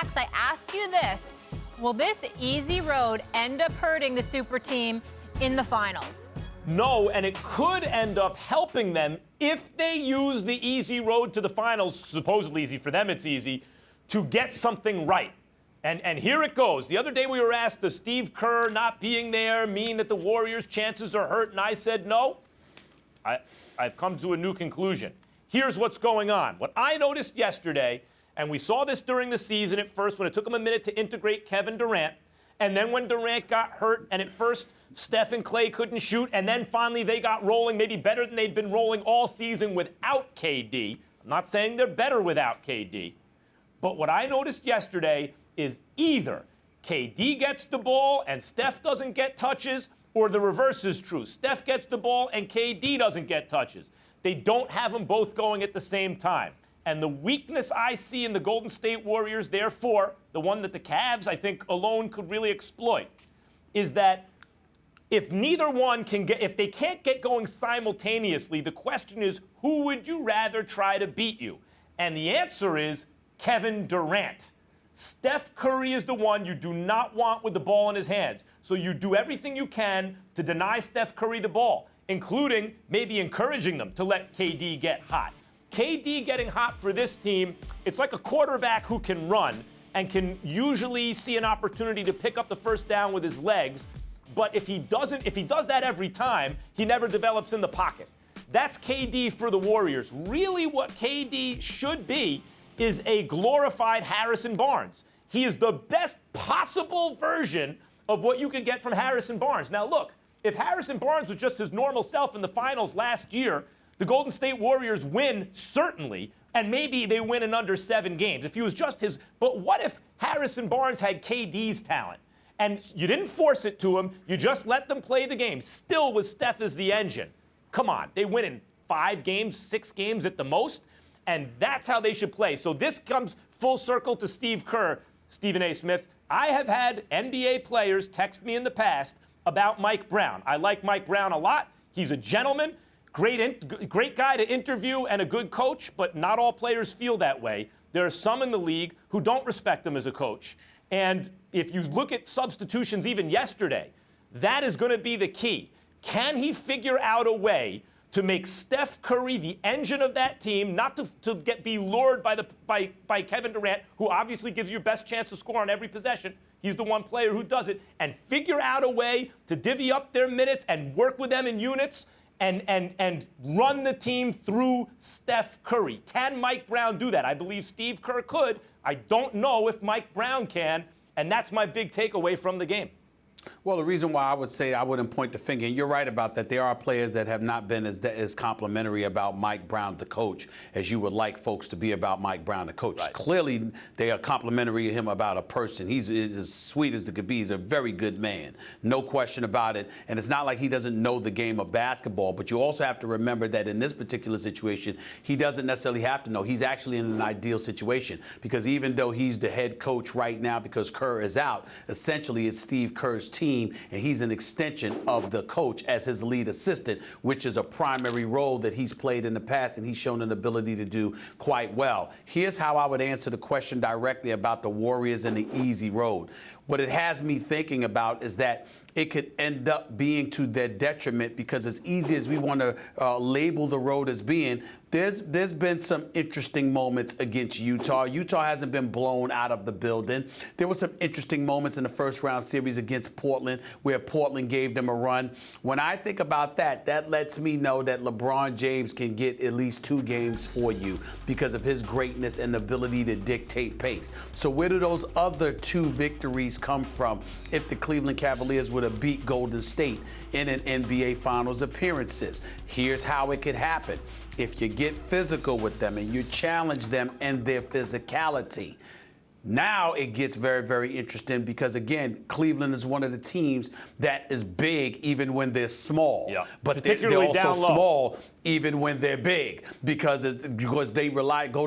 Max, I ask you this. Will this easy road end up hurting the super team in the finals? No, and it could end up helping them if they use the easy road to the finals, supposedly easy for them, it's easy, to get something right. And here it goes. The other day we were asked, does Steve Kerr not being there mean that the Warriors' chances are hurt? And I said no. I've come to a new conclusion. Here's what's going on. What I noticed yesterday, and we saw this during the season at first when it took them a minute to integrate Kevin Durant, and then when Durant got hurt, and at first Steph and Klay couldn't shoot, and then finally they got rolling, maybe better than they'd been rolling all season without KD. I'm not saying they're better without KD. But what I noticed yesterday is either KD gets the ball and Steph doesn't get touches, or the reverse is true. Steph gets the ball and KD doesn't get touches. They don't have them both going at the same time. And the weakness I see in the Golden State Warriors, therefore, the one that the Cavs, I think, alone could really exploit, is that if neither one can get, if they can't get going simultaneously, the question is, who would you rather try to beat you? And the answer is Kevin Durant. Steph Curry is the one you do not want with the ball in his hands. So you do everything you can to deny Steph Curry the ball, including maybe encouraging them to let KD get hot. KD getting hot for this team, it's like a quarterback who can run and can usually see an opportunity to pick up the first down with his legs. But if he does that every time, he never develops in the pocket. That's KD for the Warriors. Really what KD should be is a glorified Harrison Barnes. He is the best possible version of what you could get from Harrison Barnes. Now look, if Harrison Barnes was just his normal self in the finals last year, the Golden State Warriors win, certainly, and maybe they win in under 7 games. If he was just his, but what if Harrison Barnes had KD's talent? And you didn't force it to him, you just let them play the game, still with Steph as the engine. Come on, they win in 5 games, 6 games at the most, and that's how they should play. So this comes full circle to Steve Kerr, Stephen A. Smith. I have had NBA players text me in the past about Mike Brown. I like Mike Brown a lot. He's a gentleman, great guy to interview and a good coach, but not all players feel that way. There are some in the league who don't respect him as a coach. And if you look at substitutions even yesterday, that is going to be the key. Can he figure out a way to make Steph Curry the engine of that team, not to be lured by Kevin Durant, who obviously gives you your best chance to score on every possession. He's the one player who does it. And figure out a way to divvy up their minutes and work with them in units and run the team through Steph Curry. Can Mike Brown do that? I believe Steve Kerr could. I don't know if Mike Brown can, and that's my big takeaway from the game. Well, the reason why I would say I wouldn't point the finger, and you're right about that, there are players that have not been as complimentary about Mike Brown, the coach, as you would like folks to be about Mike Brown, the coach. Right. Clearly, they are complimentary to him about a person. He's as sweet as it could be. He's a very good man. No question about it. And it's not like he doesn't know the game of basketball, but you also have to remember that in this particular situation, he doesn't necessarily have to know. He's actually in an ideal situation because even though he's the head coach right now because Kerr is out, essentially it's Steve Kerr's team, and he's an extension of the coach as his lead assistant, which is a primary role that he's played in the past, and he's shown an ability to do quite well. Here's how I would answer the question directly about the Warriors and the easy road. What it has me thinking about is that it could end up being to their detriment because as easy as we want to label the road as being, there's been some interesting moments against Utah. Utah hasn't been blown out of the building. There were some interesting moments in the first round series against Portland where Portland gave them a run. When I think about that, that lets me know that LeBron James can get at least 2 games for you because of his greatness and ability to dictate pace. So where do those other 2 victories come from if the Cleveland Cavaliers would have beat Golden State in an NBA Finals appearances? Here's how it could happen. If you get physical with them and you challenge them in their physicality, now it gets very, very interesting because, again, Cleveland is one of the teams that is big even when they're small. Yeah. But they're also small even when they're big because Golden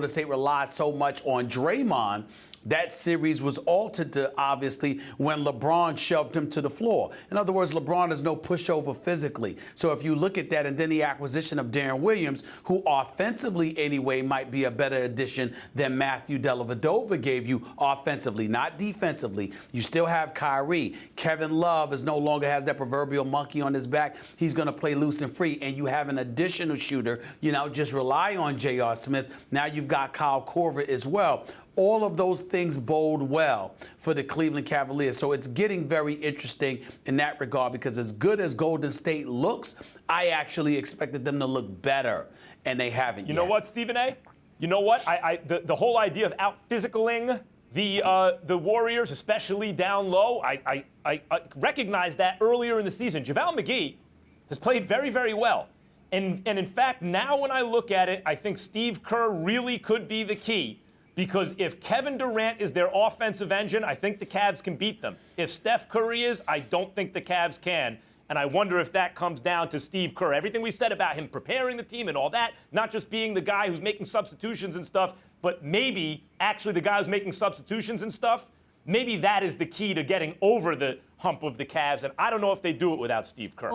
State relies so much on Draymond That series was altered to, obviously, when LeBron shoved him to the floor. In other words, LeBron is no pushover physically. So if you look at that, and then the acquisition of Darren Williams, who offensively anyway might be a better addition than Matthew Dellavedova gave you offensively, not defensively. You still have Kyrie. Kevin Love no longer has that proverbial monkey on his back. He's going to play loose and free, and you have an additional shooter. Just rely on J.R. Smith. Now you've got Kyle Korver as well. All of those things bode well for the Cleveland Cavaliers. So it's getting very interesting in that regard, because as good as Golden State looks, I actually expected them to look better, and they haven't yet. You know what, Stephen A? You know what? The whole idea of out-physicaling the Warriors, especially down low, I recognized that earlier in the season. JaVale McGee has played very, very well. And in fact, now when I look at it, I think Steve Kerr really could be the key. Because if Kevin Durant is their offensive engine, I think the Cavs can beat them. If Steph Curry is, I don't think the Cavs can. And I wonder if that comes down to Steve Kerr. Everything we said about him preparing the team and all that, not just being the guy who's making substitutions and stuff, but maybe actually the guy who's making substitutions and stuff, maybe that is the key to getting over the hump of the Cavs. And I don't know if they do it without Steve Kerr.